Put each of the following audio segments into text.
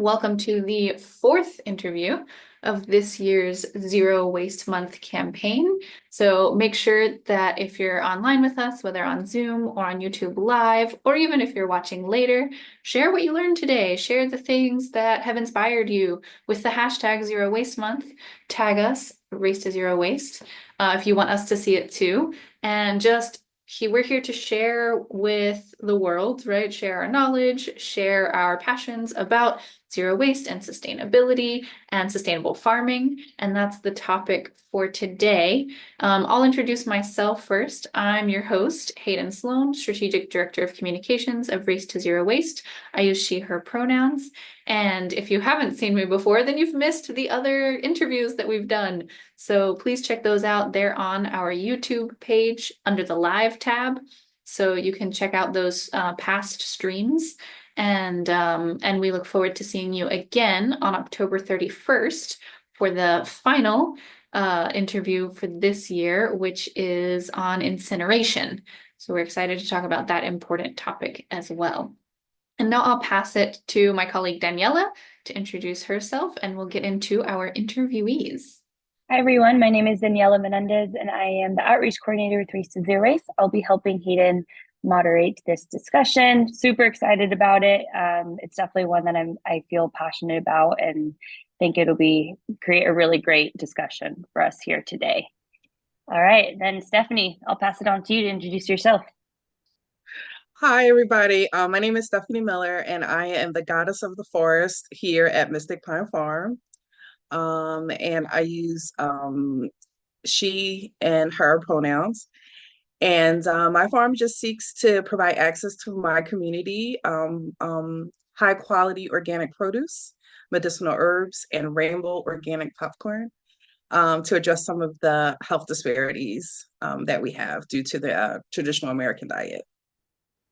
Welcome to the fourth interview of this year's Zero Waste Month campaign. So make sure that if you're online with us, whether on Zoom or on YouTube Live, or even if you're watching later, share what you learned today. Share the things that have inspired you with the hashtag Zero Waste Month. Tag us, Race to Zero Waste, if you want us to see it too. And we're here to share with the world, right? Share our knowledge, share our passions about zero waste and sustainability and sustainable farming. And that's the topic for today. I'll introduce myself first. I'm your host, Hayden Sloan, Strategic Director of Communications of Race to Zero Waste. I use she, her pronouns. And if you haven't seen me before, then you've missed the other interviews that we've done. So please check those out. They're on our YouTube page under the live tab. So you can check out those past streams. And we look forward to seeing you again on October 31st for the final interview for this year, which is on incineration. So we're excited to talk about that important topic as well. And now I'll pass it to my colleague Daniella to introduce herself, and we'll get into our interviewees. Hi, everyone. My name is Daniella Menendez, and I am the Outreach Coordinator with Race to Zero Waste. I'll be helping Hayden moderate this discussion. Super excited about it. It's definitely one that I feel passionate about and think it'll create a really great discussion for us here today. All right, then Stephanie, I'll pass it on to you to introduce yourself. Hi, everybody. My name is Stephanie Miller, and I am the goddess of the forest here at MysticPine Farm. And I use she and her pronouns. And my farm just seeks to provide access to my community, high quality organic produce, medicinal herbs, and rainbow organic popcorn to address some of the health disparities that we have due to the traditional American diet.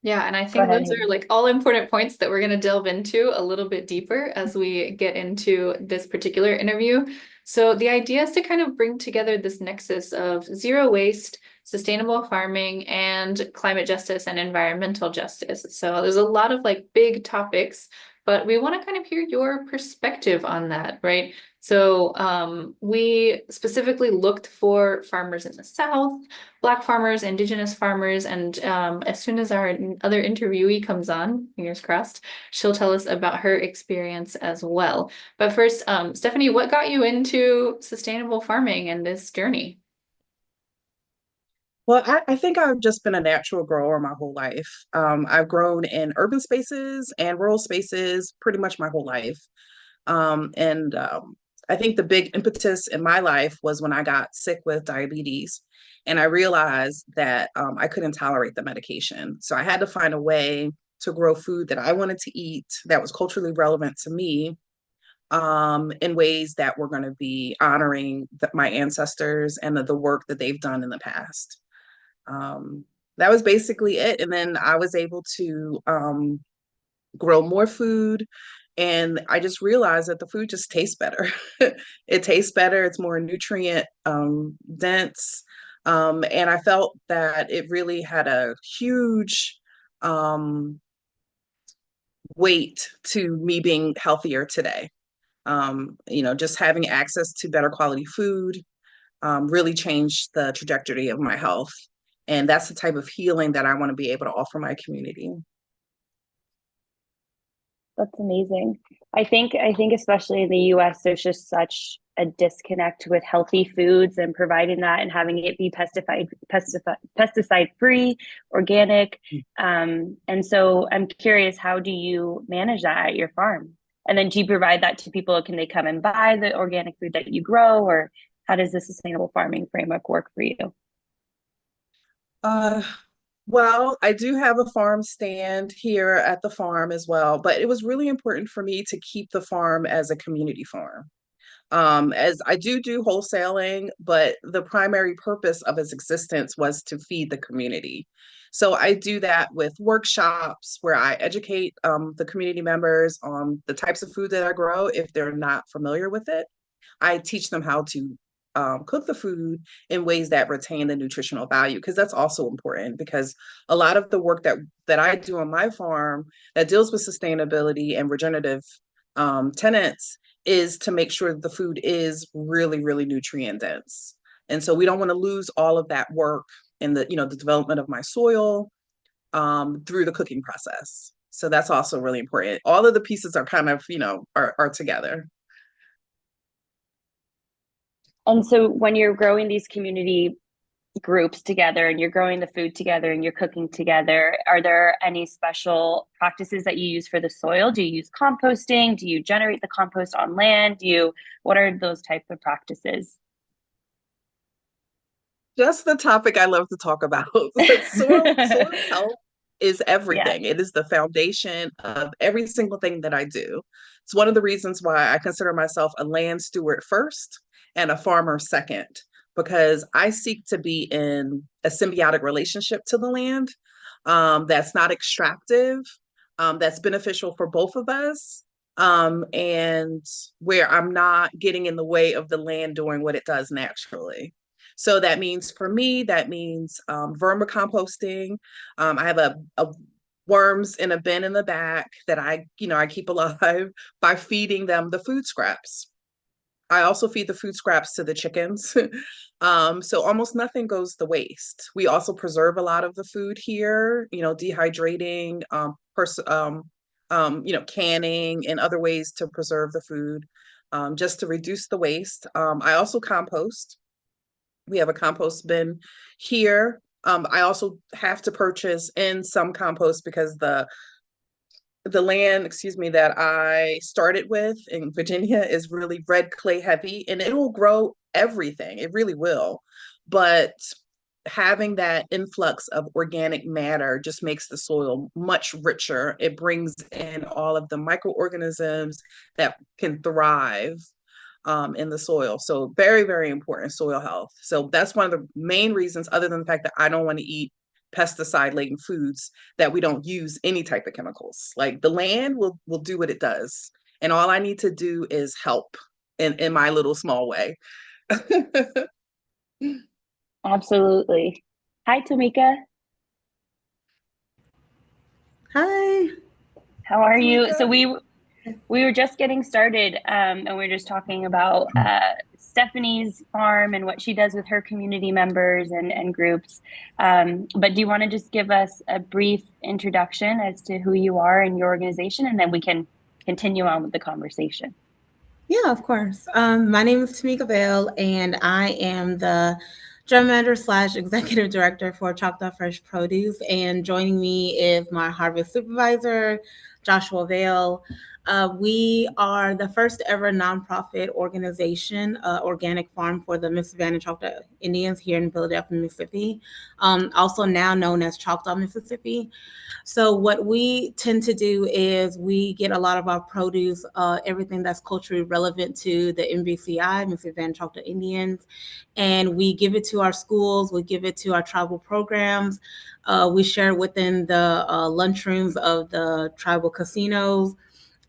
Yeah, and I think those are like all important points that we're going to delve into a little bit deeper as we get into this particular interview. So the idea is to kind of bring together this nexus of zero waste, sustainable farming, and climate justice and environmental justice. So there's a lot of like big topics, but we want to kind of hear your perspective on that, right? So we specifically looked for farmers in the South, Black farmers, Indigenous farmers, and as soon as our other interviewee comes on, fingers crossed, she'll tell us about her experience as well. But first, Stephanie, what got you into sustainable farming and this journey? Well, I think I've just been a natural grower my whole life. I've grown in urban spaces and rural spaces pretty much my whole life. And I think the big impetus in my life was when I got sick with diabetes. And I realized that I couldn't tolerate the medication. So I had to find a way to grow food that I wanted to eat that was culturally relevant to me in ways that were going to be honoring my ancestors and the work that they've done in the past. That was basically it. And then I was able to grow more food. And I just realized that the food just tastes better. It tastes better. It's more nutrient dense. And I felt that it really had a huge weight to me being healthier today. Just having access to better quality food really changed the trajectory of my health. And that's the type of healing that I want to be able to offer my community. That's amazing. I think especially in the US, there's just such a disconnect with healthy foods and providing that and having it be pesticide free, organic. And so I'm curious, how do you manage that at your farm? And then do you provide that to people? Can they come and buy the organic food that you grow, or how does the sustainable farming framework work for you? Well, I do have a farm stand here at the farm as well, but it was really important for me to keep the farm as a community farm. As I do wholesaling, but the primary purpose of its existence was to feed the community. So I do that with workshops where I educate the community members on the types of food that I grow if they're not familiar with it. I teach them how to cook the food in ways that retain the nutritional value, because that's also important, because a lot of the work that I do on my farm that deals with sustainability and regenerative tenets is to make sure that the food is really, really nutrient dense. And so we don't want to lose all of that work in the, the development of my soil through the cooking process. So that's also really important. All of the pieces are kind of, are together. And so when you're growing these community groups together and you're growing the food together and you're cooking together, are there any special practices that you use for the soil? Do you use composting? Do you generate the compost on land? What are those types of practices? Just the topic I love to talk about. Soil health is everything. Yeah. It is the foundation of every single thing that I do. It's one of the reasons why I consider myself a land steward first and a farmer second, because I seek to be in a symbiotic relationship to the land that's not extractive, that's beneficial for both of us, and where I'm not getting in the way of the land doing what it does naturally. So that means for me, that means vermicomposting. I have a worms in a bin in the back that I keep alive by feeding them the food scraps. I also feed the food scraps to the chickens. So almost nothing goes to waste. We also preserve a lot of the food here, dehydrating, canning and other ways to preserve the food, just to reduce the waste. I also compost. We have a compost bin here. I also have to purchase in some compost because the land, that I started with in Virginia is really red clay heavy, and it will grow everything. It really will. But having that influx of organic matter just makes the soil much richer. It brings in all of the microorganisms that can thrive in the soil. So very, very important soil health. So that's one of the main reasons, other than the fact that I don't want to eat pesticide laden foods, that we don't use any type of chemicals. Like the land will do what it does. And all I need to do is help in my little small way. Absolutely. Hi, Tamika. Hi. How are you? Tamika. So we were just getting started, and we were just talking about Stephanie's farm and what she does with her community members and groups. But do you want to just give us a brief introduction as to who you are and your organization, and then we can continue on with the conversation? Yeah, of course. My name is Tamika Vale, and I am the general manager / executive director for Choctaw Fresh Produce. And joining me is my harvest supervisor, Joshua Vale. We are the first ever nonprofit organization, organic farm for the Mississippi and Choctaw Indians here in Philadelphia, Mississippi, also now known as Choctaw, Mississippi. So what we tend to do is we get a lot of our produce, everything that's culturally relevant to the MVCI, Mississippi and Choctaw Indians, and we give it to our schools, we give it to our tribal programs, we share within the lunchrooms of the tribal casinos.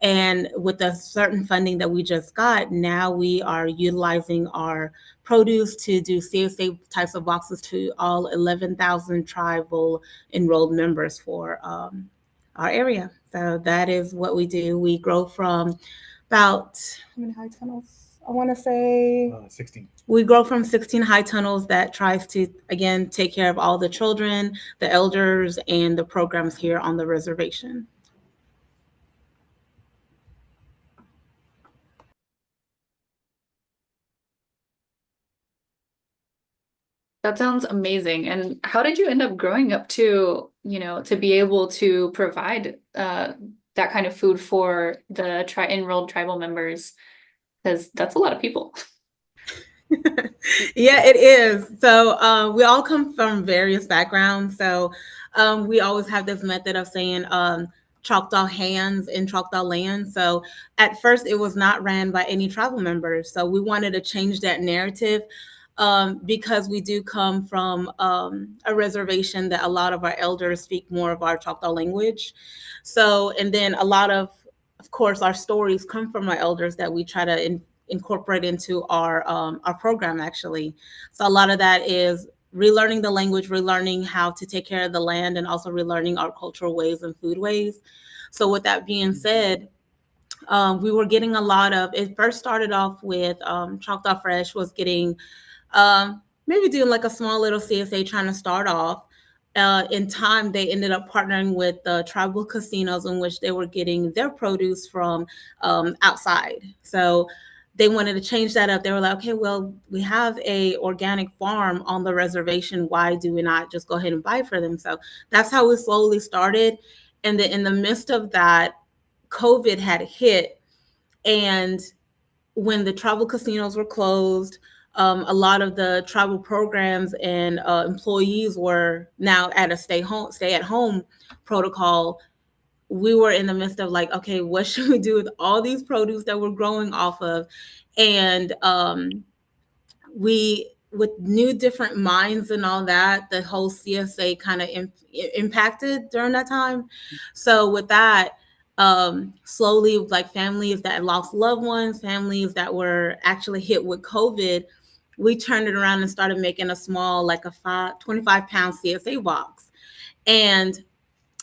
And with the certain funding that we just got, now we are utilizing our produce to do CSA types of boxes to all 11,000 tribal enrolled members for our area. So that is what we do. We grow from about, how many high tunnels? I want to say 16. We grow from 16 high tunnels that tries to, again, take care of all the children, the elders, and the programs here on the reservation. That sounds amazing. And how did you end up growing up to, to be able to provide that kind of food for the enrolled tribal members? Because that's a lot of people. Yeah, it is. So we all come from various backgrounds. So we always have this method of saying Choctaw hands in Choctaw land. So at first it was not ran by any tribal members. So we wanted to change that narrative because we do come from a reservation that a lot of our elders speak more of our Choctaw language. So, and then a lot of course, our stories come from our elders that we try to incorporate into our program actually. So a lot of that is relearning the language, relearning how to take care of the land, and also relearning our cultural ways and food ways. So with that being said, We were getting a lot of, it first started off with Choctaw Fresh was getting, maybe doing like a small little CSA trying to start off. In time, they ended up partnering with the tribal casinos in which they were getting their produce from outside. So they wanted to change that up. They were like, okay, well, we have a organic farm on the reservation. Why do we not just go ahead and buy for them? So that's how we slowly started. And then in the midst of that, COVID had hit. And when the tribal casinos were closed, a lot of the tribal programs and employees were now at a stay at home protocol. We were in the midst of like, okay, what should we do with all these produce that we're growing off of? And we, with new different minds and all that, the whole CSA kind of impacted during that time. So with that, slowly, like families that lost loved ones, families that were actually hit with COVID, we turned it around and started making a small, like a 25-pound CSA box. And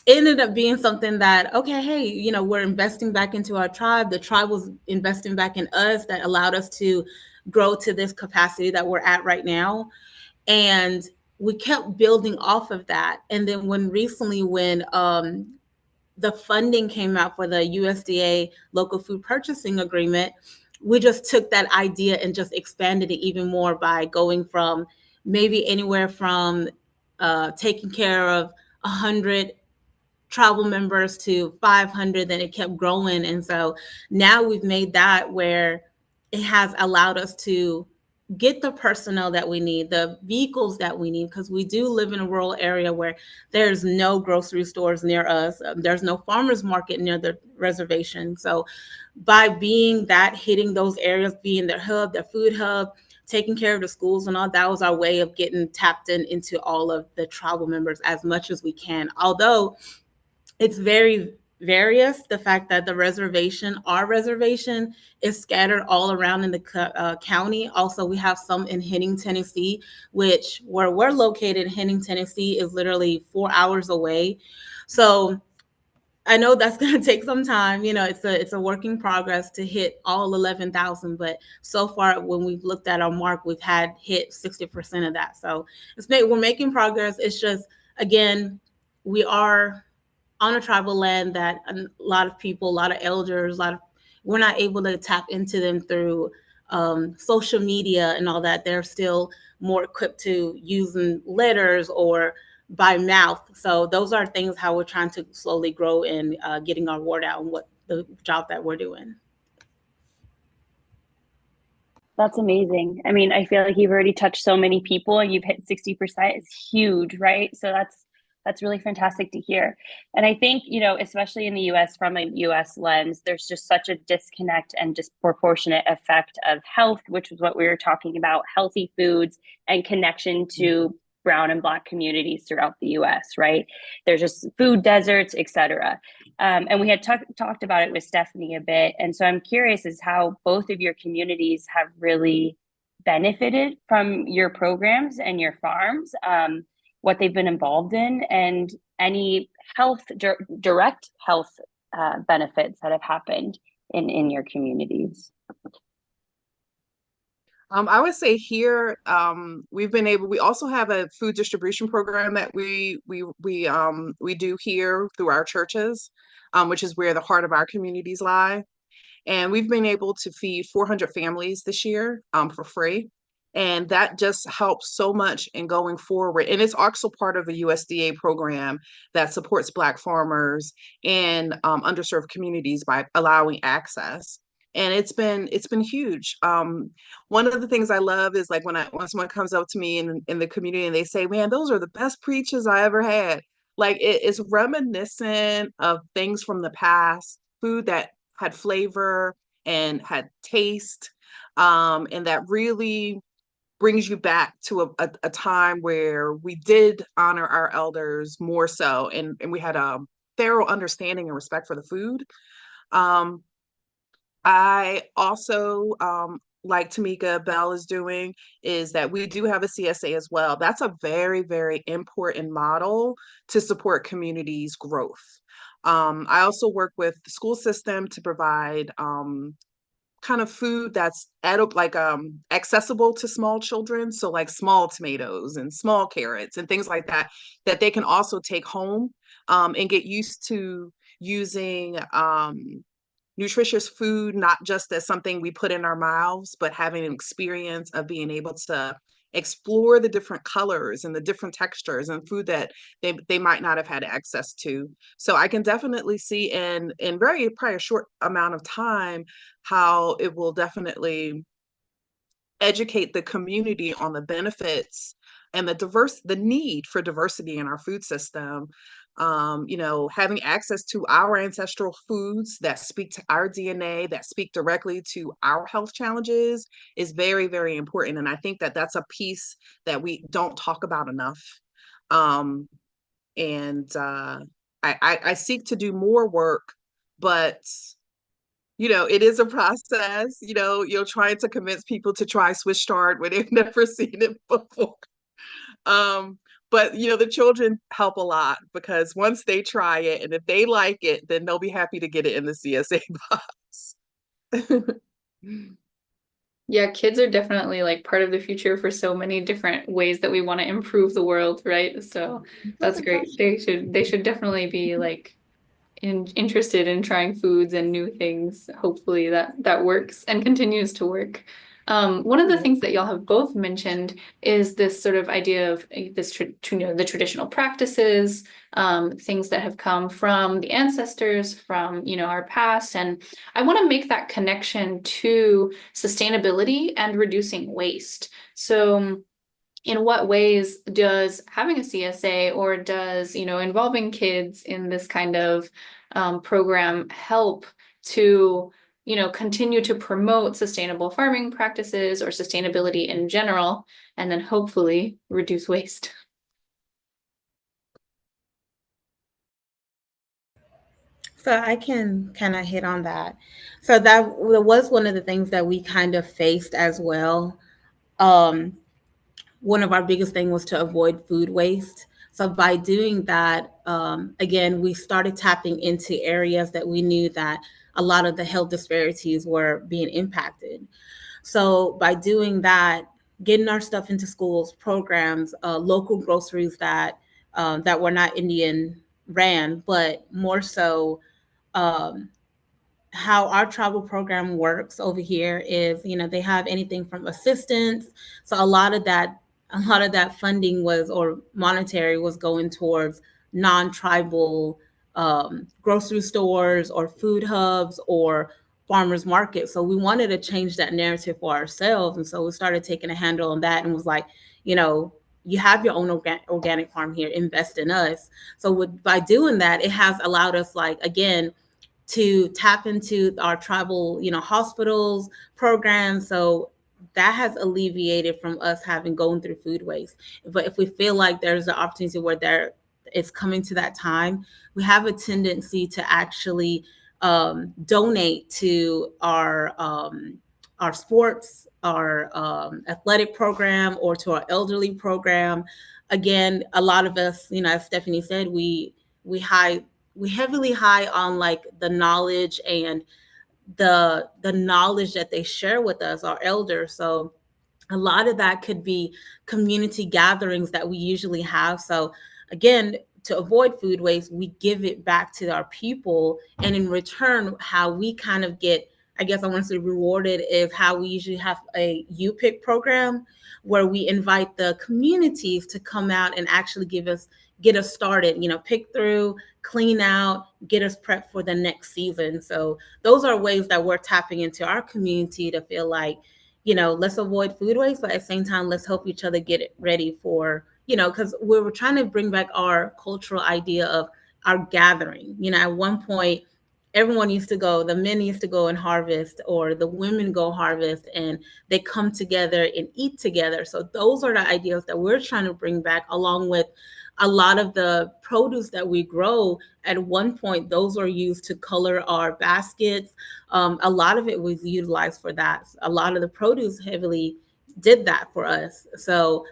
it ended up being something that, okay, hey, you know, we're investing back into our tribe. The tribe was investing back in us, that allowed us to grow to this capacity that we're at right now. And we kept building off of that. And then when the funding came out for the USDA local food purchasing agreement, we just took that idea and just expanded it even more by going from maybe anywhere from taking care of 100 tribal members to 500, then it kept growing. And so now we've made that where it has allowed us to get the personnel that we need, the vehicles that we need, because we do live in a rural area where there's no grocery stores near us. There's no farmers market near the reservation. So by being that, hitting those areas, being their hub, their food hub, taking care of the schools and all, that was our way of getting tapped into all of the tribal members as much as we can. Although it's very various, the fact that our reservation is scattered all around in the county. Also, we have some in Henning, Tennessee, which where we're located, Henning, Tennessee is literally 4 hours away. So I know that's going to take some time. You know, it's a work in progress to hit all 11,000, but so far when we've looked at our mark, we've had hit 60% of that. So we're making progress. It's just, again, we are on a tribal land that a lot of people, a lot of elders, we're not able to tap into them through social media and all that. They're still more equipped to using letters or by mouth. So those are things how we're trying to slowly grow in getting our word out and what the job that we're doing. That's amazing. I mean, I feel like you've already touched so many people and you've hit 60%. It's huge, right? So that's really fantastic to hear. And I think, you know, especially in the US, from a US lens, there's just such a disconnect and disproportionate effect of health, which is what we were talking about, healthy foods and connection to brown and Black communities throughout the US, right? There's just food deserts, et cetera. And we had talked about it with Stephanie a bit. And so I'm curious as how both of your communities have really benefited from your programs and your farms, what they've been involved in, and any direct health benefits that have happened in your communities. I would say here, we also have a food distribution program that we do here through our churches, which is where the heart of our communities lie. And we've been able to feed 400 families this year for free. And that just helps so much in going forward. And it's also part of a USDA program that supports Black farmers and underserved communities by allowing access. And it's been huge. One of the things I love is like when someone comes up to me in the community and they say, "Man, those are the best preachers I ever had." Like it's reminiscent of things from the past, food that had flavor and had taste, and that really brings you back to a time where we did honor our elders more so, and we had a thorough understanding and respect for the food. I also, like Tamika Bell is doing, is that we do have a CSA as well. That's a very, very important model to support communities' growth. I also work with the school system to provide kind of food that's accessible to small children. So like small tomatoes and small carrots and things like that, that they can also take home and get used to using nutritious food, not just as something we put in our mouths, but having an experience of being able to explore the different colors and the different textures and food that they might not have had access to. So I can definitely see in very probably a short amount of time how it will definitely educate the community on the benefits and the need for diversity in our food system. Having access to our ancestral foods that speak to our DNA, that speak directly to our health challenges is very, very important. And I think that that's a piece that we don't talk about enough. I seek to do more work, but it is a process. You're trying to convince people to try Swiss chard when they've never seen it before. But the children help a lot because once they try it and if they like it, then they'll be happy to get it in the CSA box. Yeah, kids are definitely like part of the future for so many different ways that we want to improve the world, right? So that's great. They should definitely be like interested in trying foods and new things. Hopefully that works and continues to work. One of the things that y'all have both mentioned is this sort of idea of the traditional practices, things that have come from the ancestors, from our past, and I want to make that connection to sustainability and reducing waste. So in what ways does having a CSA or does, involving kids in this kind of program help to, continue to promote sustainable farming practices or sustainability in general, and then hopefully reduce waste? So I can kind of hit on that. So that was one of the things that we kind of faced as well. One of our biggest thing was to avoid food waste. So by doing that, again, we started tapping into areas that we knew that a lot of the health disparities were being impacted. So by doing that, getting our stuff into schools, programs, local groceries that were not Indian ran, but more so um, how our travel program works over here is, they have anything from assistance. So a lot of that funding was, or monetary was going towards non-tribal grocery stores or food hubs or farmers markets. So we wanted to change that narrative for ourselves. And so we started taking a handle on that and was like, you have your own organic farm here, invest in us. So by doing that, it has allowed us, like, again, to tap into our tribal, hospitals programs. So that has alleviated from us having going through food waste. But if we feel like there's an opportunity where there it's coming to that time, we have a tendency to actually donate to our sports, our athletic program, or to our elderly program. Again, a lot of us, as Stephanie said, we high we heavily high on like the knowledge and the knowledge that they share with us, our elders. So a lot of that could be community gatherings that we usually have. So again, to avoid food waste, we give it back to our people. And in return, how we kind of get, I guess I want to say rewarded, is how we usually have a U-Pick program where we invite the communities to come out and actually get us started, pick through, clean out, get us prepped for the next season. So those are ways that we're tapping into our community to feel like, let's avoid food waste, but at the same time, let's help each other get it ready for, because we were trying to bring back our cultural idea of our gathering. At one point, everyone used to go, the men used to go and harvest, or the women go harvest, and they come together and eat together. So those are the ideas that we're trying to bring back, along with a lot of the produce that we grow. At one point, those were used to color our baskets. A lot of it was utilized for that. A lot of the produce heavily did that for us. So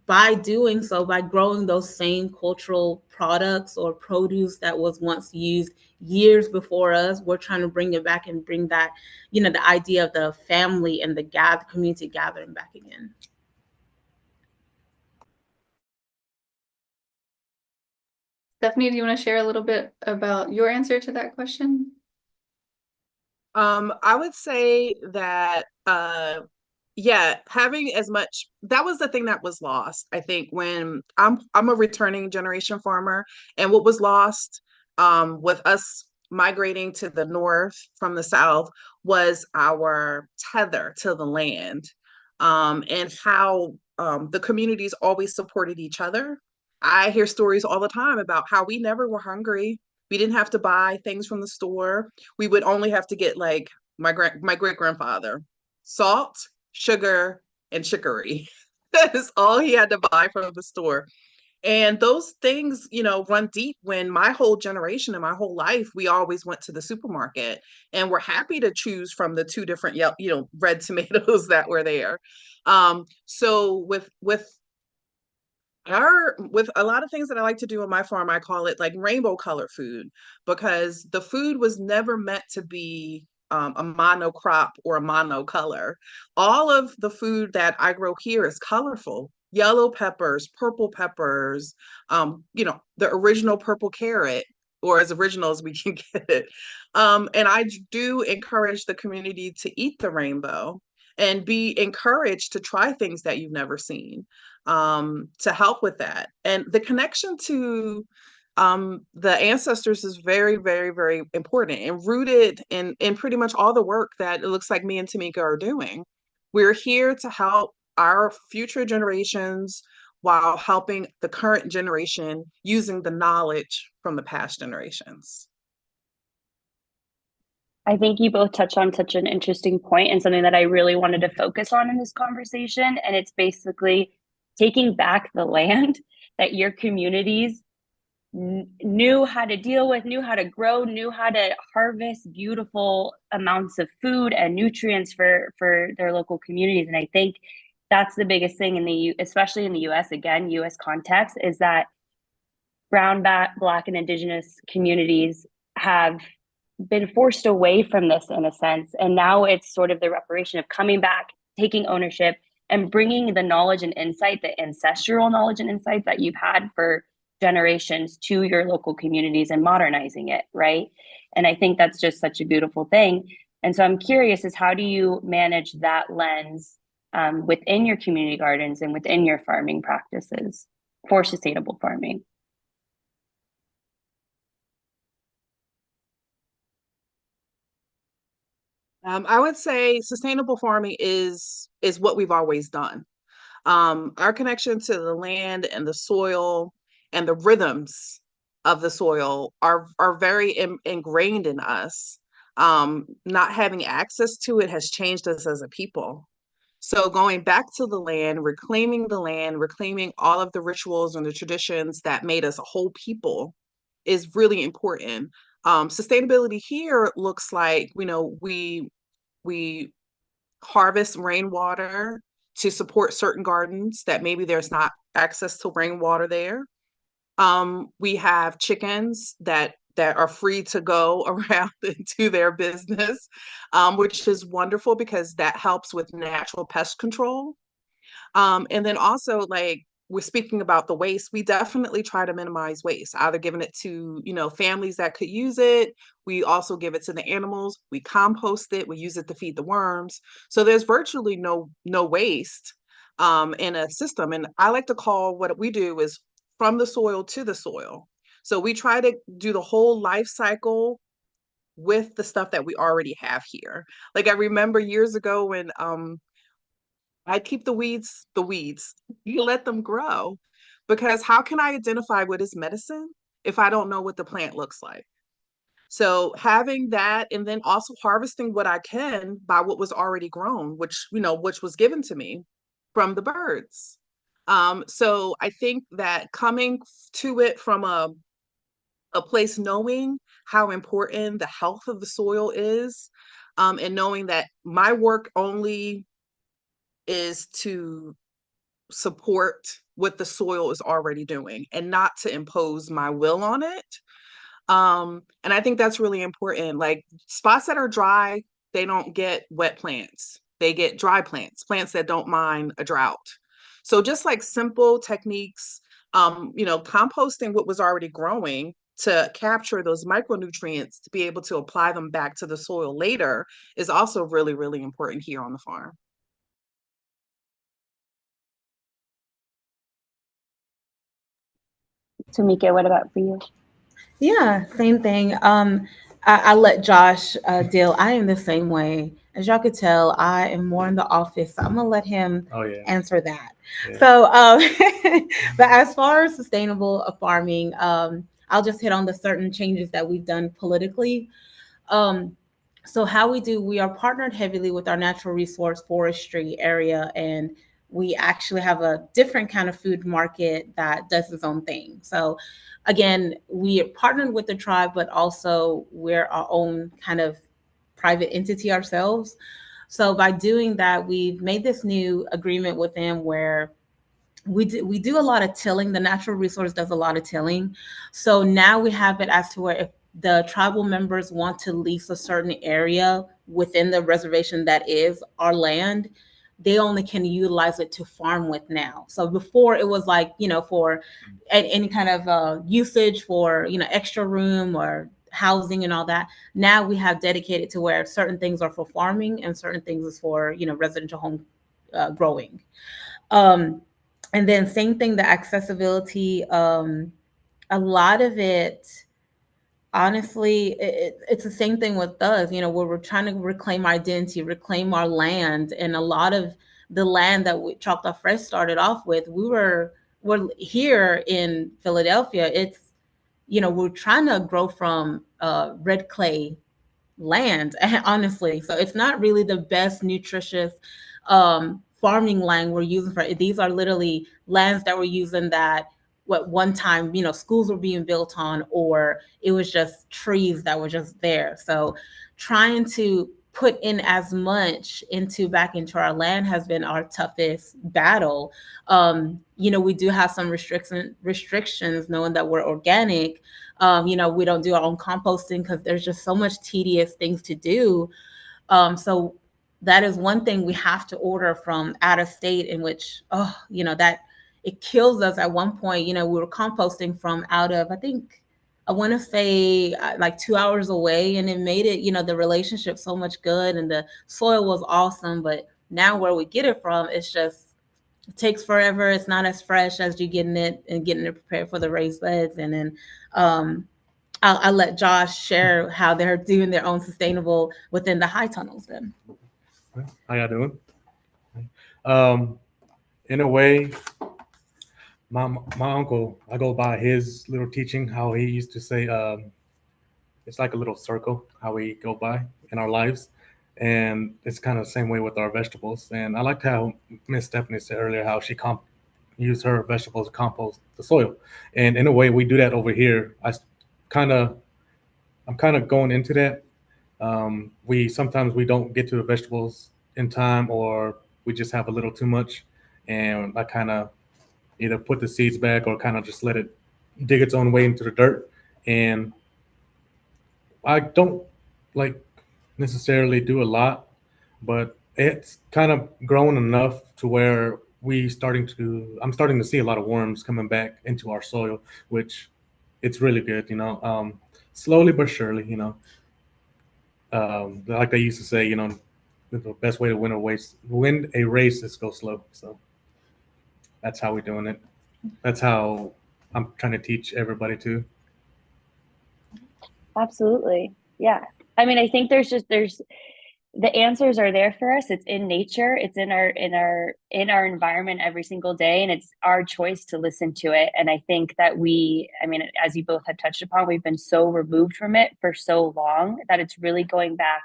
by doing so, by growing those same cultural products or produce that was once used years before us, we're trying to bring it back and bring that, the idea of the family and the community gathering back again. Stephanie, do you want to share a little bit about your answer to that question? I would say that yeah, having as much, that was the thing that was lost. I think when I'm a returning generation farmer, and what was lost with us migrating to the north from the south was our tether to the land, and how the communities always supported each other. I hear stories all the time about how we never were hungry. We didn't have to buy things from the store. We would only have to get, like, my great grandfather, salt, sugar, and chicory. That is all he had to buy from the store. And those things, run deep. When my whole generation and my whole life, we always went to the supermarket and we're happy to choose from the two different, red tomatoes that were there. So with a lot of things that I like to do on my farm, I call it like rainbow color food, because the food was never meant to be a monocrop or a monocolor. All of the food that I grow here is colorful. Yellow peppers, purple peppers, the original purple carrot, or as original as we can get it. And I do encourage the community to eat the rainbow and be encouraged to try things that you've never seen, to help with that. And the connection to the ancestors is very, very, very important and rooted in pretty much all the work that it looks like me and Tamika are doing. We're here to help our future generations while helping the current generation using the knowledge from the past generations. I think you both touched on such an interesting point and something that I really wanted to focus on in this conversation. And it's basically taking back the land that your communities knew how to deal with, knew how to grow, knew how to harvest beautiful amounts of food and nutrients for their local communities. And I think that's the biggest thing especially in the US, again, US context, is that brown, Black, and Indigenous communities have been forced away from this in a sense. And now it's sort of the reparation of coming back, taking ownership, and bringing the knowledge and insight, the ancestral knowledge and insight that you've had for generations to your local communities and modernizing it, right? And I think that's just such a beautiful thing. And so I'm curious, is how do you manage that lens within your community gardens and within your farming practices for sustainable farming? I would say sustainable farming is what we've always done. Our connection to the land and the soil and the rhythms of the soil are very ingrained in us. Not having access to it has changed us as a people. So going back to the land, reclaiming all of the rituals and the traditions that made us a whole people is really important. Sustainability here looks like, we harvest rainwater to support certain gardens that maybe there's not access to rainwater there. We have chickens that are free to go around and do their business, which is wonderful because that helps with natural pest control. And then also, like, we're speaking about the waste, we definitely try to minimize waste, either giving it to, families that could use it. We also give it to the animals. We compost it. We use it to feed the worms. So there's virtually no waste in a system. And I like to call what we do is from the soil to the soil. So we try to do the whole life cycle with the stuff that we already have here. Like, I remember years ago when I keep the weeds. You let them grow, because how can I identify what is medicine if I don't know what the plant looks like? So having that, and then also harvesting what I can by what was already grown, which was given to me from the birds. So I think that coming to it from a place knowing how important the health of the soil is, and knowing that my work only is to support what the soil is already doing and not to impose my will on it. And I think that's really important. Like spots that are dry, they don't get wet plants. They get dry plants, plants that don't mind a drought. So just like simple techniques, composting what was already growing to capture those micronutrients to be able to apply them back to the soil later is also really, really important here on the farm. Tamika, what about for you? Yeah, same thing. I let Josh deal. I am the same way. As y'all could tell, I am more in the office. So I'm gonna let him answer that. Yeah. So, but as far as sustainable farming, I'll just hit on the certain changes that we've done politically. So how we are partnered heavily with our natural resource forestry area, and we actually have a different kind of food market that does its own thing. So again, we are partnered with the tribe, but also we're our own kind of private entity ourselves. So by doing that, we've made this new agreement with them where we do a lot of tilling. The natural resource does a lot of tilling. So now we have it as to where if the tribal members want to lease a certain area within the reservation that is our land, they only can utilize it to farm with now. So before it was like, for any kind of usage for, extra room or housing and all that. Now we have dedicated to where certain things are for farming and certain things is for, residential home growing. And then same thing, the accessibility, a lot of it, honestly, it's the same thing with us, where we're trying to reclaim our identity, reclaim our land. And a lot of the land that Choctaw Fresh started off with, we're here in Philadelphia. It's, we're trying to grow from red clay land, honestly. So it's not really the best nutritious farming land we're using for it. These are literally lands that we're using that one time, schools were being built on, or it was just trees that were just there. So trying to put in as much back into our land has been our toughest battle. We do have some restrictions knowing that we're organic. We don't do our own composting because there's just so much tedious things to do. So that is one thing we have to order from out of state, in which, that it kills us. At one point, we were composting from out of, I want to say like 2 hours away, and it made it, the relationship so much good and the soil was awesome. But now where we get it from, it takes forever. It's not as fresh as you getting it prepared for the raised beds. And then I'll let Josh share how they're doing their own sustainable within the high tunnels then. How y'all doing? In a way, my uncle, I go by his little teaching, how he used to say, it's like a little circle, how we go by in our lives. And it's kind of the same way with our vegetables. And I liked how Miss Stephanie said earlier, how she used her vegetables to compost the soil. And in a way, we do that over here. I'm kind of going into that. Sometimes we don't get to the vegetables in time, or we just have a little too much. And I kind of either put the seeds back or kind of just let it dig its own way into the dirt. And I don't necessarily do a lot, but it's kind of grown enough to where I'm starting to see a lot of worms coming back into our soil, which it's really good, slowly but surely, like they used to say, the best way to win a race is go slow. So that's how we're doing it. That's how I'm trying to teach everybody too. Absolutely. Yeah. I mean, I think there's the answers are there for us. It's in nature. It's in our environment every single day. And it's our choice to listen to it. And I think that as you both have touched upon, we've been so removed from it for so long that it's really going back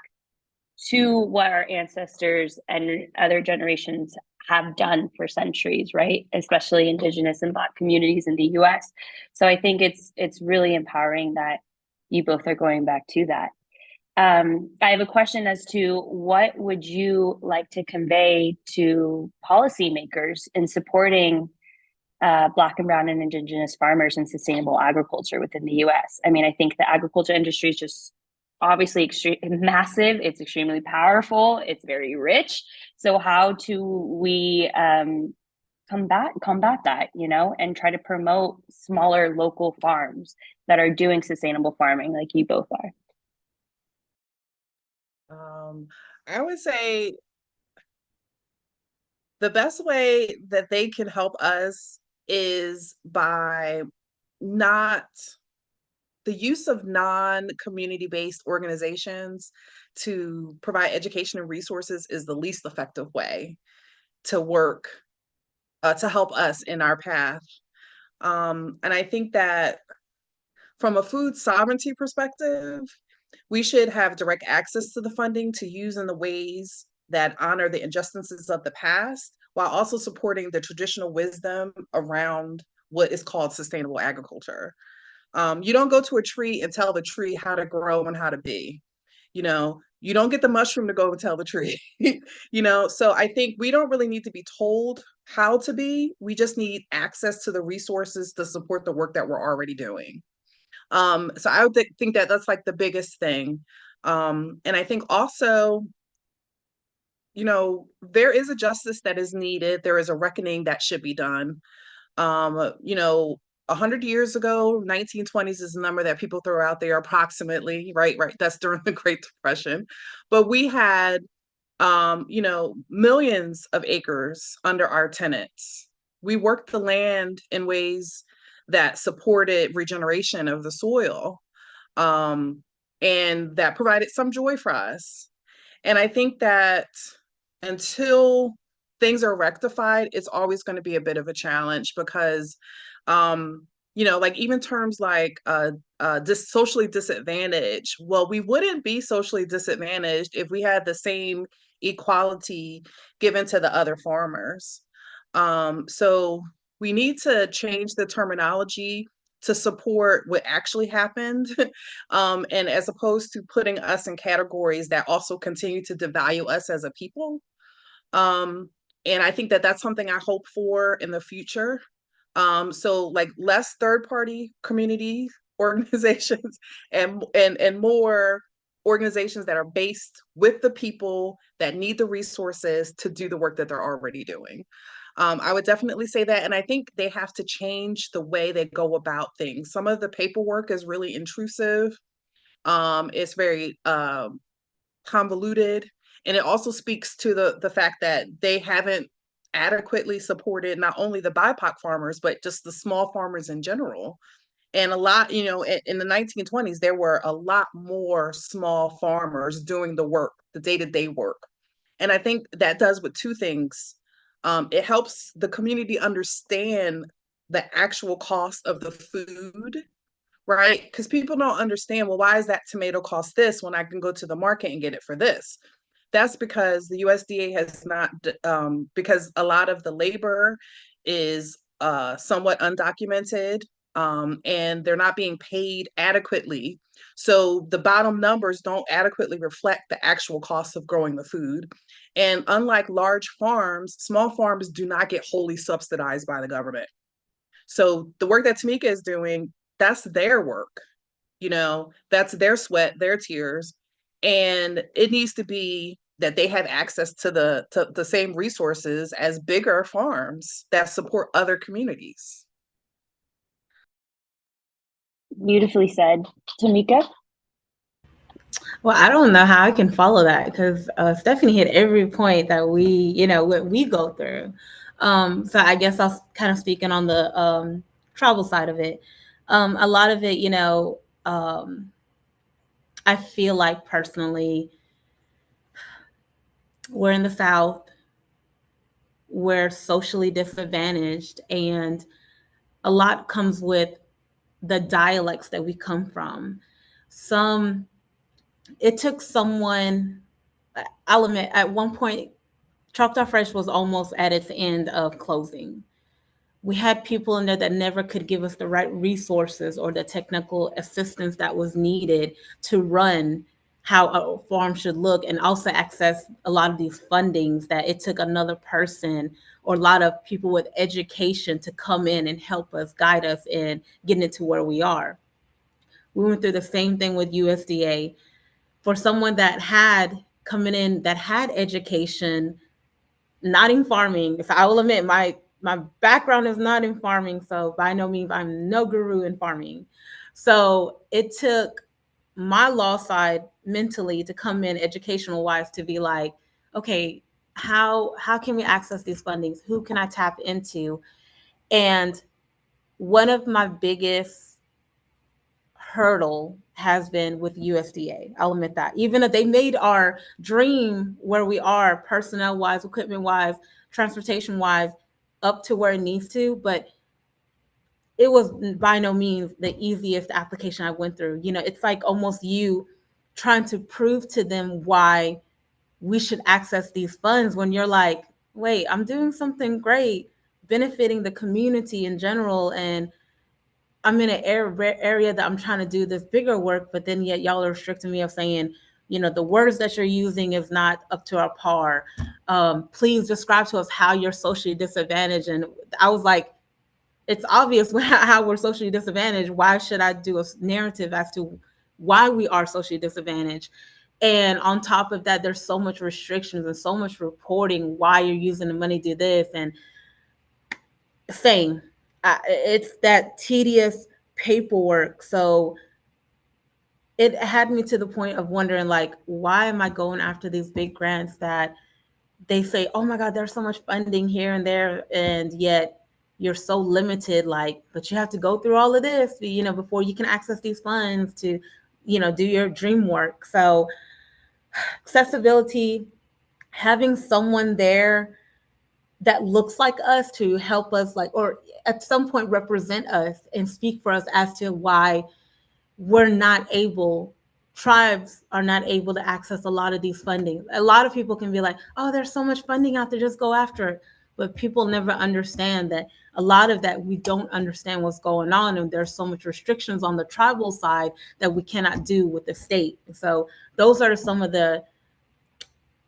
to what our ancestors and other generations have done for centuries, right? Especially Indigenous and Black communities in the US. So I think it's really empowering that you both are going back to that. I have a question as to what would you like to convey to policymakers in supporting Black and Brown and Indigenous farmers and sustainable agriculture within the U.S. I mean, I think the agriculture industry is just obviously massive. It's extremely powerful. It's very rich. So how do we combat that, you know, and try to promote smaller local farms that are doing sustainable farming like you both are? I would say the best way that they can help us is by not the use of non-community based organizations to provide education and resources is the least effective way to work to help us in our path. And I think that from a food sovereignty perspective, we should have direct access to the funding to use in the ways that honor the injustices of the past, while also supporting the traditional wisdom around what is called sustainable agriculture. You don't go to a tree and tell the tree how to grow and how to be. You know, you don't get the mushroom to go and tell the tree. You know, so I think we don't really need to be told how to be. We just need access to the resources to support the work that we're already doing. So I would think that that's like the biggest thing. And I think also, you know, there is a justice that is needed. There is a reckoning that should be done. You know, 100 years ago, 1920s is a number that people throw out there approximately, right? Right. That's during the Great Depression. But we had, you know, millions of acres under our tenants. We worked the land in ways that supported regeneration of the soil, and that provided some joy for us. And I think that until things are rectified, it's always going to be a bit of a challenge because, you know, like even terms like socially disadvantaged. Well, we wouldn't be socially disadvantaged if we had the same equality given to the other farmers. So we need to change the terminology to support what actually happened. And as opposed to putting us in categories that also continue to devalue us as a people. And I think that that's something I hope for in the future. So like less third-party community organizations and more organizations that are based with the people that need the resources to do the work that they're already doing. I would definitely say that. And I think they have to change the way they go about things. Some of the paperwork is really intrusive. It's very convoluted. And it also speaks to the fact that they haven't adequately supported not only the BIPOC farmers, but just the small farmers in general. And a lot, you know, in the 1920s, there were a lot more small farmers doing the work, the day-to-day work. And I think that does with two things. It helps the community understand the actual cost of the food, right? Because people don't understand, well, why is that tomato cost this when I can go to the market and get it for this? That's because the USDA has not, because a lot of the labor is somewhat undocumented, and they're not being paid adequately. So the bottom numbers don't adequately reflect the actual cost of growing the food. And unlike large farms, small farms do not get wholly subsidized by the government. So the work that Tamika is doing, that's their work, you know, that's their sweat, their tears. And it needs to be that they have access to the same resources as bigger farms that support other communities. Beautifully said. Tamika? Well, I don't know how I can follow that because Stephanie hit every point that we, you know, what we go through. So I guess I'll kind of speaking on the travel side of it. A lot of it, you know, I feel like personally, we're in the South, we're socially disadvantaged, and a lot comes with the dialects that we come from. It took someone, I'll admit, at one point, Choctaw Fresh was almost at its end of closing. We had people in there that never could give us the right resources or the technical assistance that was needed to run how a farm should look, and also access a lot of these fundings that it took another person or a lot of people with education to come in and help us, guide us in getting it to where we are. We went through the same thing with USDA. For someone that had coming in that had education, not in farming, so I will admit my background is not in farming, so by no means I'm no guru in farming. So it took my law side mentally to come in educational wise to be like, okay, how can we access these fundings? Who can I tap into? And one of my biggest hurdle has been with USDA. I'll admit that. Even if they made our dream where we are, personnel wise, equipment wise, transportation wise, up to where it needs to, but it was by no means the easiest application I went through. You know, it's like almost you trying to prove to them why we should access these funds when you're like, wait, I'm doing something great, benefiting the community in general, and I'm in an area that I'm trying to do this bigger work, but then yet y'all are restricting me of saying, you know, the words that you're using is not up to our par. Please describe to us how you're socially disadvantaged. And I was like, it's obvious how we're socially disadvantaged. Why should I do a narrative as to why we are socially disadvantaged? And on top of that, there's so much restrictions and so much reporting why you're using the money to do this. And same, it's that tedious paperwork. So it had me to the point of wondering, like, why am I going after these big grants that they say, oh my God, there's so much funding here and there, and yet you're so limited, like, but you have to go through all of this, you know, before you can access these funds to, you know, do your dream work. So accessibility, having someone there that looks like us to help us, like, or at some point represent us and speak for us as to why we're not able, tribes are not able to access a lot of these funding. A lot of people can be like, oh, there's so much funding out there, just go after it. But people never understand that a lot of that we don't understand what's going on, and there's so much restrictions on the tribal side that we cannot do with the state. So those are some of the,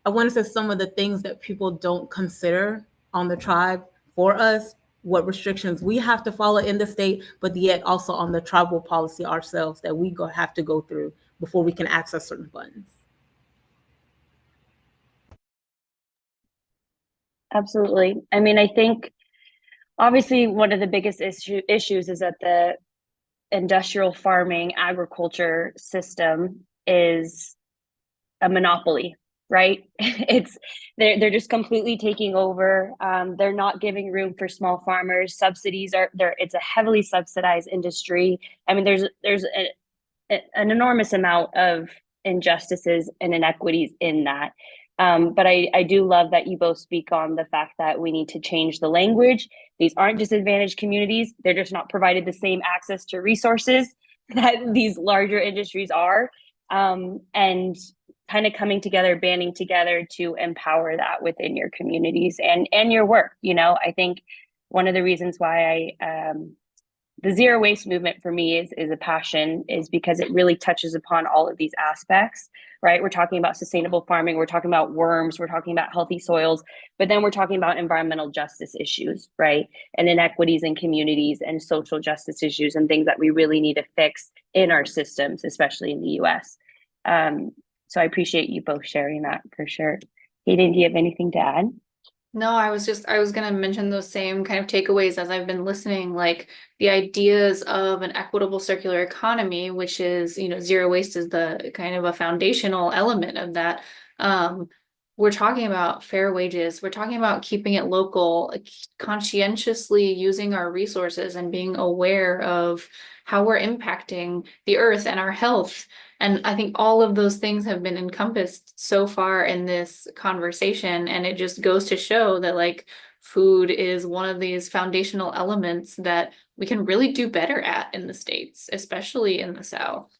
I want to say some of the things that people don't consider on the tribe for us, what restrictions we have to follow in the state, but yet also on the tribal policy ourselves that we have to go through before we can access certain funds. Absolutely. I mean, I think obviously one of the biggest issues is that the industrial farming agriculture system is a monopoly, right? It's they're just completely taking over. They're not giving room for small farmers. Subsidies are there. It's a heavily subsidized industry. I mean, there's an enormous amount of injustices and inequities in that. But I do love that you both speak on the fact that we need to change the language. These aren't disadvantaged communities. They're just not provided the same access to resources that these larger industries are. And kind of coming together, banding together to empower that within your communities and your work. You know, I think one of the reasons why the zero waste movement for me is a passion, is because it really touches upon all of these aspects, right? We're talking about sustainable farming, we're talking about worms, we're talking about healthy soils, but then we're talking about environmental justice issues, right? And inequities in communities and social justice issues and things that we really need to fix in our systems, especially in the US. So I appreciate you both sharing that for sure. Hayden, do you have anything to add? No, I was going to mention those same kind of takeaways as I've been listening, like the ideas of an equitable circular economy, which is, you know, zero waste is the kind of a foundational element of that. We're talking about fair wages. We're talking about keeping it local, conscientiously using our resources and being aware of how we're impacting the earth and our health. And I think all of those things have been encompassed so far in this conversation. And it just goes to show that, like, food is one of these foundational elements that we can really do better at in the States, especially in the South.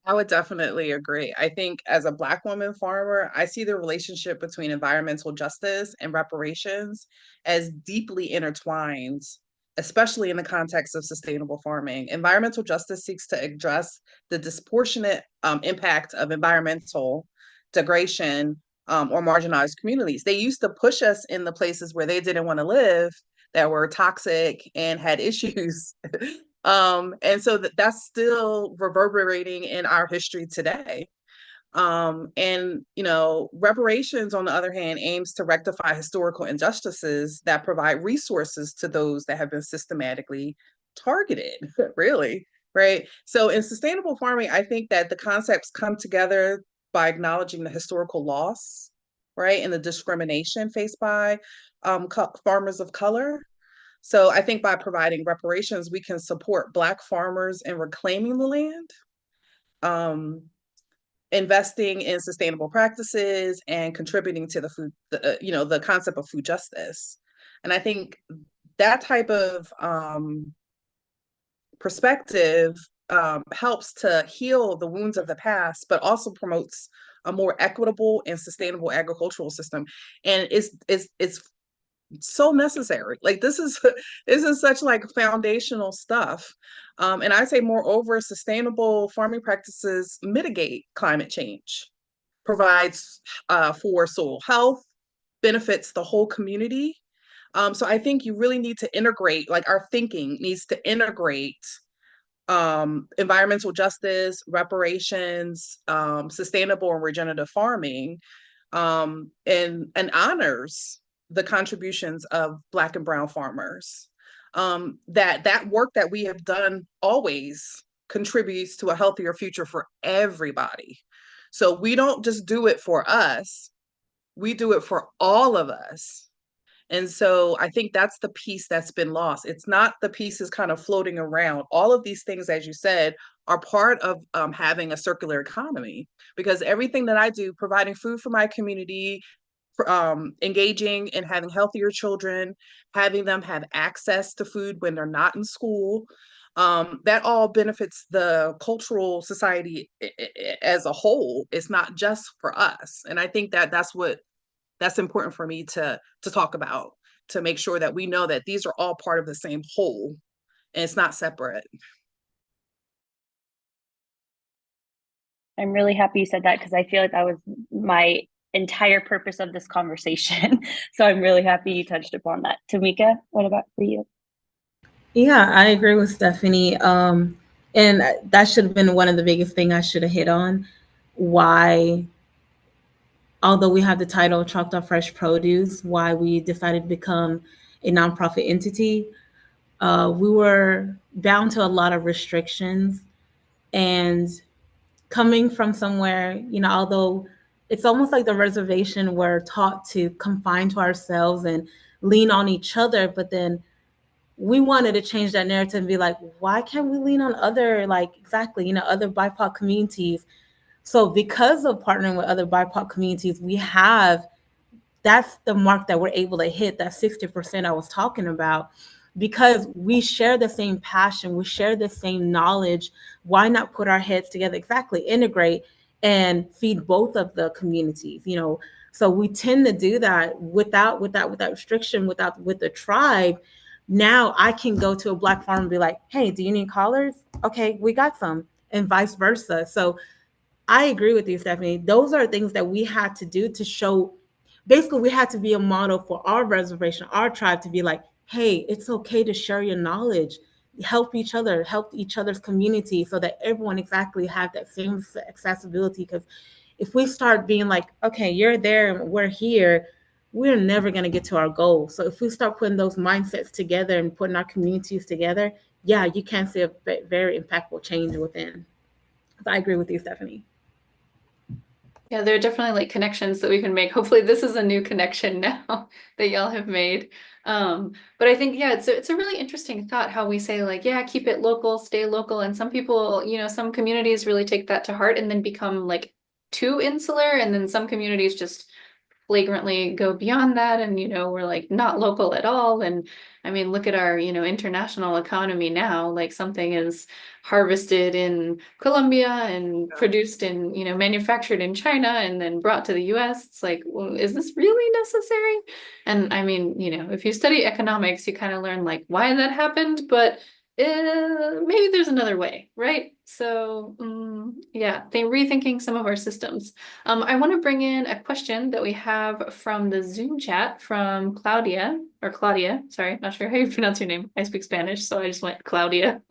I would definitely agree. I think as a Black woman farmer, I see the relationship between environmental justice and reparations as deeply intertwined especially in the context of sustainable farming. Environmental justice seeks to address the disproportionate impact of environmental degradation or marginalized communities. They used to push us in the places where they didn't want to live, that were toxic and had issues. And so that's still reverberating in our history today. And, you know, reparations, on the other hand, aims to rectify historical injustices that provide resources to those that have been systematically targeted, really, right? So in sustainable farming, I think that the concepts come together by acknowledging the historical loss, right, and the discrimination faced by farmers of color. So I think by providing reparations, we can support Black farmers in reclaiming the land, investing in sustainable practices, and contributing to the food, you know, the concept of food justice. And I think that type of perspective helps to heal the wounds of the past, but also promotes a more equitable and sustainable agricultural system. And it's so necessary. Like this is such like foundational stuff. And I say moreover, sustainable farming practices mitigate climate change, provides for soil health, benefits the whole community. So I think you really need to integrate, like our thinking needs to integrate environmental justice, reparations, sustainable and regenerative farming, and honors the contributions of Black and brown farmers. That work that we have done always contributes to a healthier future for everybody. So we don't just do it for us, we do it for all of us. And so I think that's the piece that's been lost. It's not the pieces kind of floating around. All of these things, as you said, are part of having a circular economy, because everything that I do, providing food for my community, engaging in having healthier children, having them have access to food when they're not in school, that all benefits the cultural society as a whole. It's not just for us. And I think that that's important for me to talk about, to make sure that we know that these are all part of the same whole and it's not separate. I'm really happy you said that, because I feel like that was my entire purpose of this conversation. So I'm really happy you touched upon that. Tamika, what about for you? Yeah, I agree with Stephanie. And that should have been one of the biggest things I should have hit on. Why, although we have the title Choctaw Fresh Produce, why we decided to become a nonprofit entity. We were bound to a lot of restrictions, and coming from somewhere, you know, although it's almost like the reservation, we're taught to confine to ourselves and lean on each other, but then we wanted to change that narrative and be like, why can't we lean on other, like, exactly, you know, other BIPOC communities? So because of partnering with other BIPOC communities, we have, that's the mark that we're able to hit, that 60% I was talking about, because we share the same passion, we share the same knowledge. Why not put our heads together? Exactly, integrate and feed both of the communities, you know? So we tend to do that without restriction, with the tribe. Now I can go to a Black farm and be like, hey, do you need collars? Okay, we got some, and vice versa. So I agree with you, Stephanie. Those are things that we had to do to show. Basically, we had to be a model for our reservation, our tribe, to be like, hey, it's okay to share your knowledge, help each other, help each other's community, so that everyone exactly have that same accessibility. Because if we start being like, okay, you're there and we're here, we're never going to get to our goal. So if we start putting those mindsets together and putting our communities together, yeah, you can see a very impactful change within. So I agree with you, Stephanie. Yeah, there are definitely like connections that we can make. Hopefully this is a new connection now that y'all have made. But I think, yeah, it's a really interesting thought how we say like, yeah, keep it local, stay local. And some people, you know, some communities really take that to heart and then become like too insular. And then some communities just flagrantly go beyond that, and we're like not local at all. And I mean, look at our international economy now. Like something is harvested in Colombia and produced in manufactured in China and then brought to the US. It's like, well, is this really necessary? And I mean, if you study economics, you kind of learn like why that happened, but maybe there's another way, right? So yeah, they're rethinking some of our systems. I want to bring in a question that we have from the Zoom chat from Claudia, sorry, not sure how you pronounce your name. I speak Spanish, so I just went Claudia.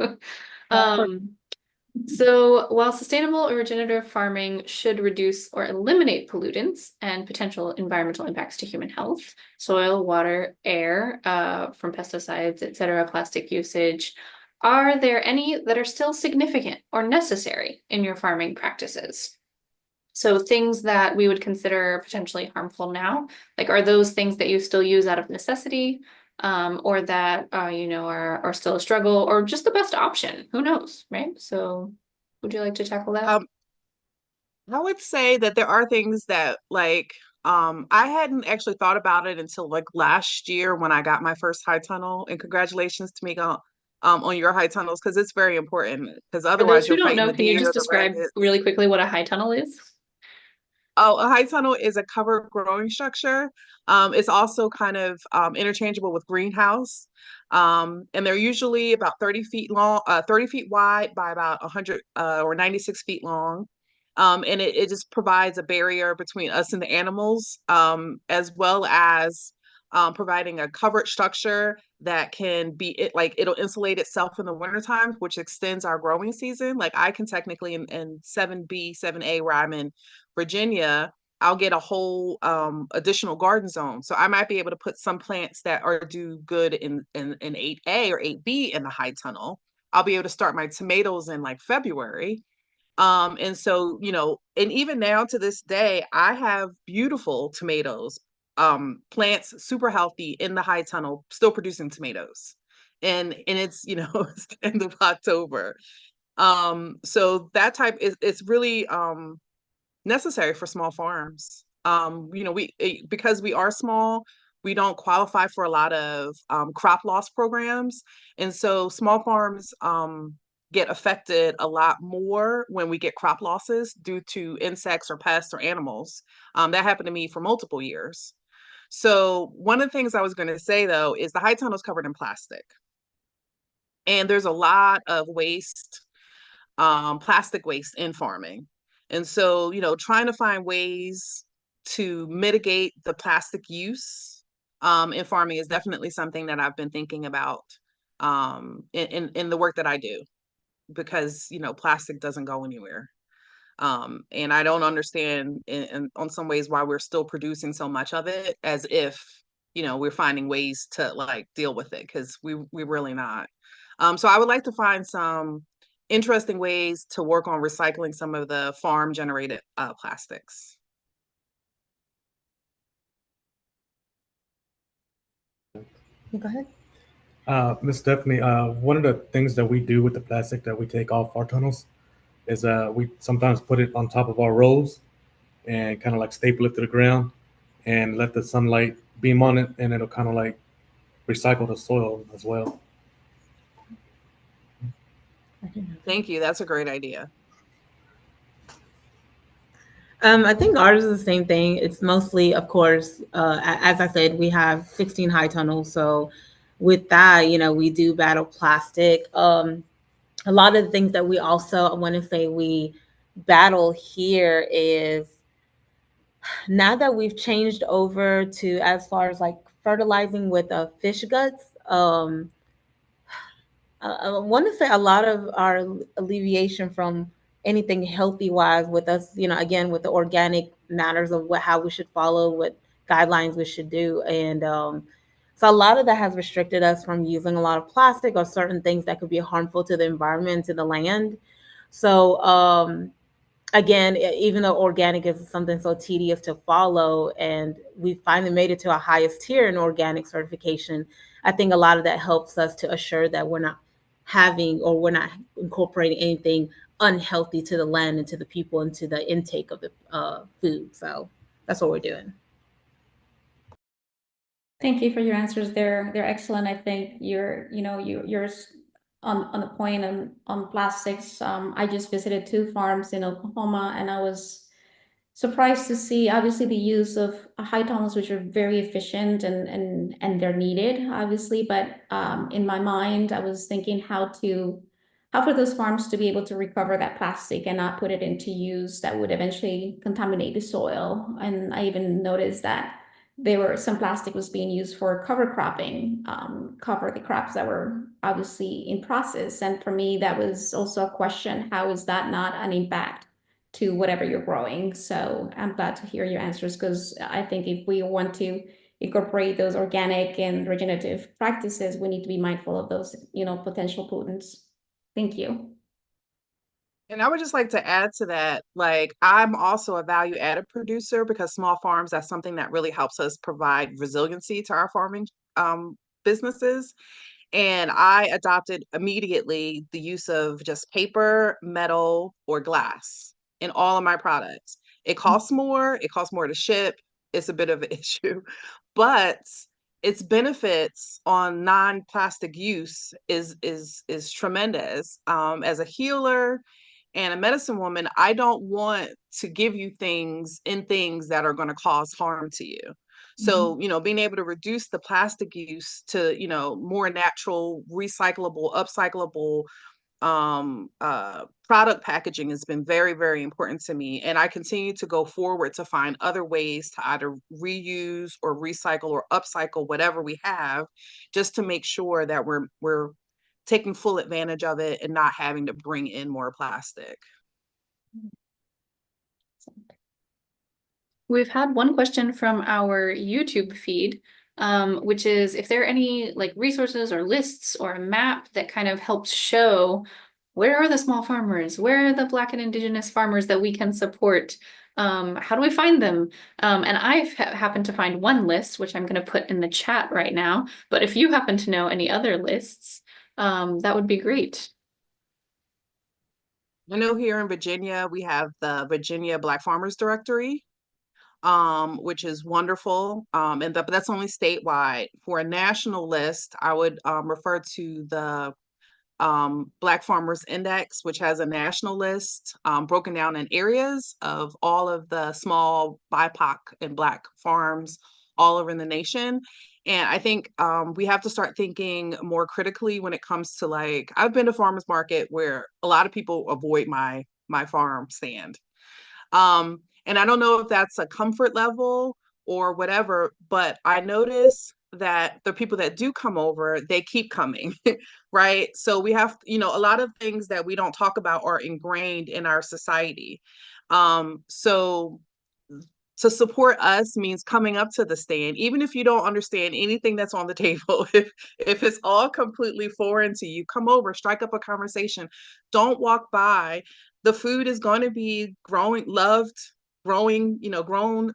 So while sustainable or regenerative farming should reduce or eliminate pollutants and potential environmental impacts to human health, soil, water, air, from pesticides, etc., plastic usage, are there any that are still significant or necessary in your farming practices? So things that we would consider potentially harmful now, like are those things that you still use out of necessity, or that are still a struggle, or just the best option? Who knows, right? So would you like to tackle that? I would say that there are things that like I hadn't actually thought about it until like last year when I got my first high tunnel. And congratulations to me on your high tunnels, because it's very important, because For those otherwise who you're don't fighting know, the can you deer, just the describe rabbits. really quickly what a high tunnel is? Oh, a high tunnel is a covered growing structure. It's also kind of interchangeable with greenhouse. And they're usually about 30 feet long, 30 feet wide by about 100 or 96 feet long. And it just provides a barrier between us and the animals, as well as providing a covered structure that can be like it'll insulate itself in the wintertime, which extends our growing season. Like I can technically in 7B, 7A, where I'm in Virginia, I'll get a whole additional garden zone. So I might be able to put some plants that are do good in 8A or 8B in the high tunnel. I'll be able to start my tomatoes in like February. And so, and even now to this day, I have beautiful tomatoes, plants super healthy in the high tunnel, still producing tomatoes. And it's, it's the end of October. So that type is it's really necessary for small farms. Because we are small, we don't qualify for a lot of crop loss programs, and so small farms get affected a lot more when we get crop losses due to insects or pests or animals. That happened to me for multiple years. So one of the things I was going to say though is the high tunnel is covered in plastic, and there's a lot of waste, plastic waste in farming. And so, trying to find ways to mitigate the plastic use in farming is definitely something that I've been thinking about in the work that I do, because, plastic doesn't go anywhere. And I don't understand on some ways why we're still producing so much of it, as if, we're finding ways to like deal with it, because we're really not. So I would like to find some interesting ways to work on recycling some of the farm generated plastics. Go ahead. Miss Stephanie, one of the things that we do with the plastic that we take off our tunnels is we sometimes put it on top of our rows and kind of like staple it to the ground and let the sunlight beam on it, and it'll kind of like recycle the soil as well. Thank you. That's a great idea. I think ours is the same thing. It's mostly, of course, as I said, we have 16 high tunnels. So with that, we do battle plastic. A lot of the things that we also, I want to say we battle here is now that we've changed over to as far as like fertilizing with fish guts. I want to say a lot of our alleviation from anything healthy wise with us, again, with the organic matters of how we should follow, what guidelines we should do. And so a lot of that has restricted us from using a lot of plastic or certain things that could be harmful to the environment, to the land. So again, even though organic is something so tedious to follow, and we finally made it to our highest tier in organic certification, I think a lot of that helps us to assure that we're not having or we're not incorporating anything unhealthy to the land and to the people and to the intake of the food. So that's what we're doing. Thank you for your answers. They're excellent. I think you're on the point on plastics. I just visited 2 farms in Oklahoma, and I was surprised to see obviously the use of high tunnels, which are very efficient and they're needed, obviously. But in my mind, I was thinking how for those farms to be able to recover that plastic and not put it into use that would eventually contaminate the soil. And I even noticed that some plastic was being used for cover cropping, cover the crops that were obviously in process. And for me, that was also a question: how is that not an impact to whatever you're growing? So I'm glad to hear your answers, because I think if we want to incorporate those organic and regenerative practices, we need to be mindful of those, potential pollutants. Thank you. And I would just like to add to that, like, I'm also a value added producer because small farms, that's something that really helps us provide resiliency to our farming businesses. And I adopted immediately the use of just paper, metal, or glass in all of my products. It costs more to ship. It's a bit of an issue, but its benefits on non-plastic use is tremendous. As a healer and a medicine woman, I don't want to give you things that are going to cause harm to you. So, being able to reduce the plastic use to, more natural, recyclable, upcyclable product packaging has been very, very important to me. And I continue to go forward to find other ways to either reuse or recycle or upcycle whatever we have, just to make sure that we're taking full advantage of it and not having to bring in more plastic. We've had one question from our YouTube feed, which is if there are any like resources or lists or a map that kind of helps show where are the small farmers, where are the Black and Indigenous farmers that we can support? How do we find them? And I've happened to find one list, which I'm going to put in the chat right now. But if you happen to know any other lists, that would be great. I know here in Virginia, we have the Virginia Black Farmers Directory, which is wonderful. But that's only statewide. For a national list, I would refer to the Black Farmers Index, which has a national list broken down in areas of all of the small BIPOC and Black farms all over the nation. And I think we have to start thinking more critically when it comes to, like, I've been to farmers market where a lot of people avoid my farm stand. And I don't know if that's a comfort level or whatever, but I notice that the people that do come over, they keep coming, right? So we have, a lot of things that we don't talk about are ingrained in our society. So to support us means coming up to the stand, even if you don't understand anything that's on the table. If it's all completely foreign to you, come over, strike up a conversation. Don't walk by. The food is going to be grown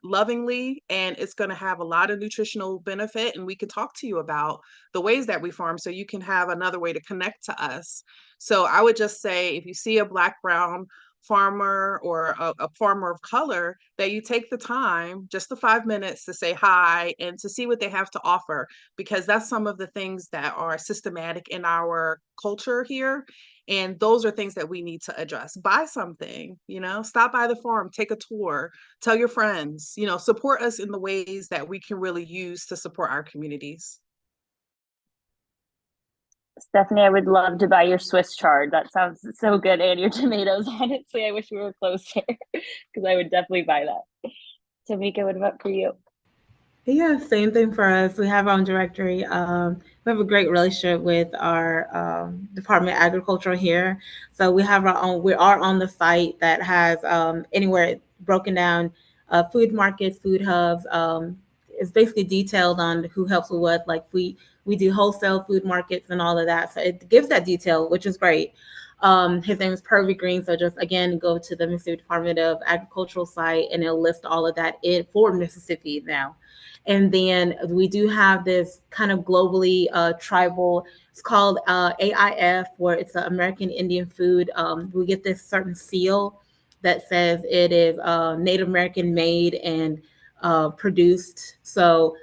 lovingly, and it's going to have a lot of nutritional benefit. And we can talk to you about the ways that we farm so you can have another way to connect to us. So I would just say, if you see a Black, brown farmer or a farmer of color, that you take the time, just the 5 minutes, to say hi and to see what they have to offer, because that's some of the things that are systematic in our culture here. And those are things that we need to address. Buy something, stop by the farm, take a tour, tell your friends, support us in the ways that we can really use to support our communities. Stephanie, I would love to buy your Swiss chard. That sounds so good. And your tomatoes. Honestly, I wish we were closer because I would definitely buy that. Tamika, what about for you? Yeah, same thing for us. We have our own directory. We have a great relationship with our Department of Agriculture here. So we have our own, we are on the site that has anywhere broken down food markets, food hubs. It's basically detailed on who helps with what. Like we do wholesale food markets and all of that. So it gives that detail, which is great. His name is Purvey Green. So just again, go to the Mississippi Department of Agricultural site and it'll list all of that for Mississippi now. And then we do have this kind of globally tribal, it's called AIF, where it's American Indian food. We get this certain seal that says it is Native American made and produced. So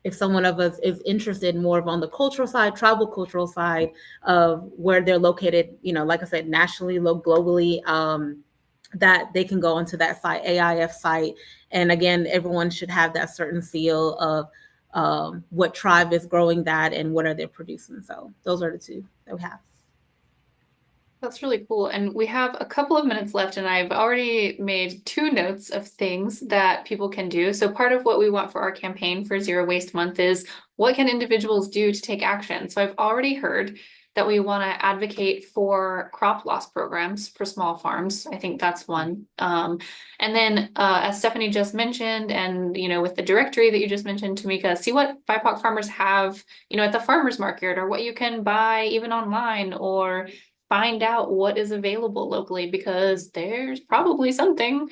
if someone of us is interested more of on the cultural side, tribal cultural side of where they're located, like I said, nationally, globally, that they can go onto that site, AIF site. And again, everyone should have that certain seal of what tribe is growing that and what are they producing. So those are the two that we have. That's really cool. And we have a couple of minutes left, and I've already made 2 notes of things that people can do. So part of what we want for our campaign for Zero Waste Month is what can individuals do to take action? So I've already heard that we want to advocate for crop loss programs for small farms. I think that's one. And then as Stephanie just mentioned, and with the directory that you just mentioned, Tamika, see what BIPOC farmers have, at the farmers market, or what you can buy even online, or find out what is available locally, because there's probably something,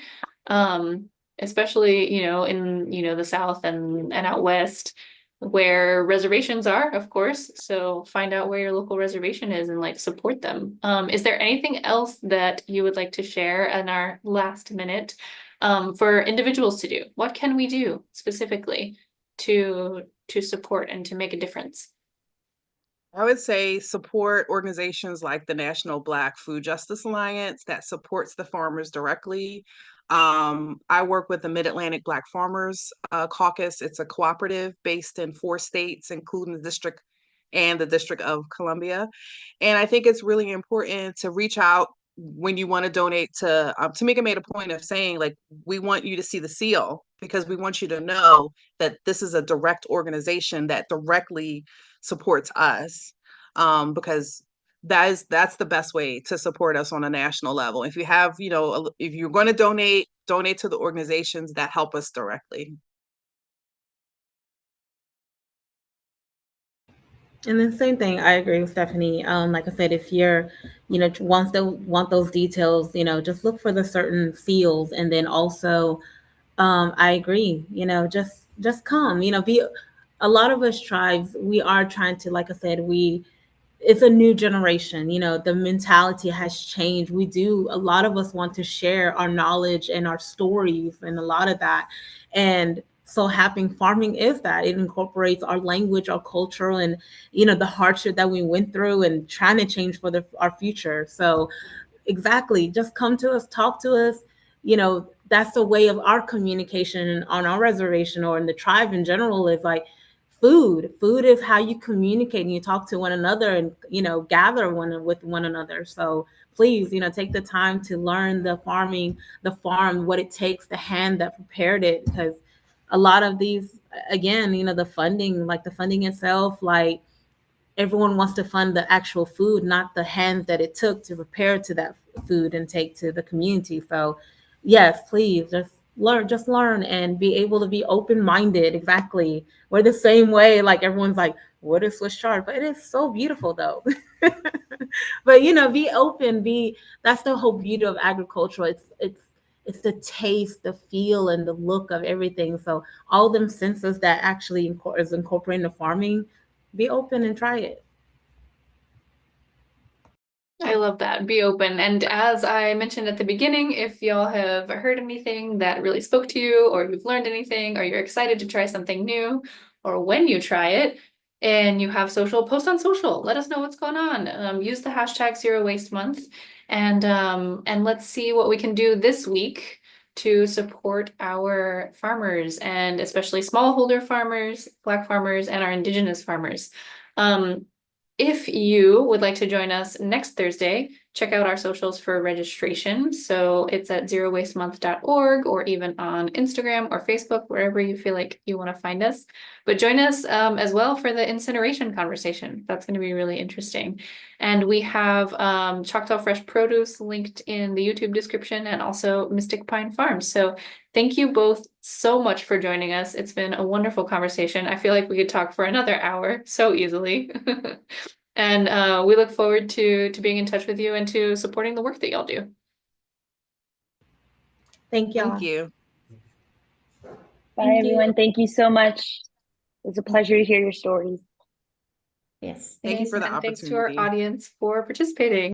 especially, in, the South and out West, where reservations are, of course. So find out where your local reservation is and like support them. Is there anything else that you would like to share in our last minute, for individuals to do? What can we do specifically to support and to make a difference? I would say support organizations like the National Black Food Justice Alliance that supports the farmers directly. I work with the Mid-Atlantic Black Farmers Caucus. It's a cooperative based in 4 states, including the District of Columbia. And I think it's really important to reach out when you want to donate to Tamika made a point of saying, like, we want you to see the seal because we want you to know that this is a direct organization that directly supports us, because that's the best way to support us on a national level. If you have, if you're going to donate to the organizations that help us directly. And then same thing, I agree with Stephanie. Like I said, if you're, want those details, just look for the certain seals. And then also, I agree, just come, be, a lot of us tribes, we are trying to, like I said, it's a new generation, the mentality has changed. A lot of us want to share our knowledge and our stories and a lot of that. And so having farming is that it incorporates our language, our culture, and the hardship that we went through and trying to change for our future. So exactly, just come to us, talk to us. That's the way of our communication on our reservation or in the tribe in general, is like food is how you communicate and you talk to one another and gather with one another. So please, take the time to learn the farm, what it takes, the hand that prepared it, because a lot of these, again, the funding itself, like everyone wants to fund the actual food, not the hands that it took to prepare to that food and take to the community. So yes, please just learn and be able to be open-minded. Exactly. We're the same way. Like everyone's like, what is Swiss chard? But it is so beautiful though. But be open, that's the whole beauty of agriculture. It's the taste, the feel, and the look of everything. So all them senses that actually is incorporating the farming, be open and try it. I love that. Be open. And as I mentioned at the beginning, if y'all have heard anything that really spoke to you, or you've learned anything, or you're excited to try something new, or when you try it and you have social, post on social, let us know what's going on. Use the hashtag Zero Waste Month, and let's see what we can do this week to support our farmers, and especially smallholder farmers, Black farmers, and our Indigenous farmers. If you would like to join us next Thursday, check out our socials for registration. So it's at zerowastemonth.org, or even on Instagram or Facebook, wherever you feel like you want to find us. But join us as well for the incineration conversation. That's going to be really interesting. And we have Choctaw Fresh Produce linked in the YouTube description, and also MysticPine Farm. So thank you both so much for joining us. It's been a wonderful conversation. I feel like we could talk for another hour so easily. And we look forward to being in touch with you and to supporting the work that y'all do. Thank y'all. Thank you. Bye, everyone. Thank you so much. It was a pleasure to hear your stories. Yes. Thank you for the And thanks to opportunity. our audience for participating.